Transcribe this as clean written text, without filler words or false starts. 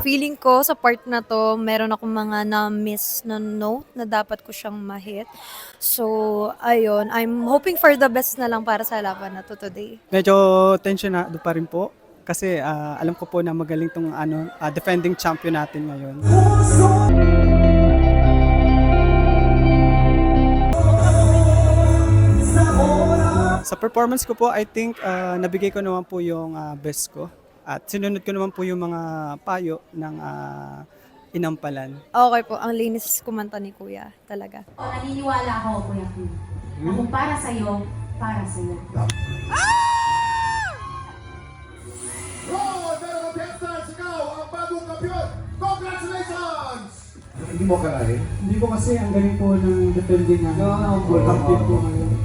feeling ko sa part na 'to meron akong mga na-miss na note na dapat ko siyang ma-hit. So, ayun, I'm hoping for the best na lang para sa laban na 'to today. Medyo tensionado pa rin po kasi alam ko po na magaling tong defending champion natin ngayon. Sa performance ko po, I think nabigay ko naman po yung best ko at sinunod ko naman po yung mga payo ng inampalan. Okay po, ang linis kumanta ni Kuya, talaga. O, naniniwala ako, Kuya Kim. Na kung para sa'yo, para sa'yo. Roll! Pero Texas, ikaw ang bagong kampiyon! Congratulations! Hindi mo kalahin? Hindi po kasi ang galing po ng defending ng world champion po ngayon.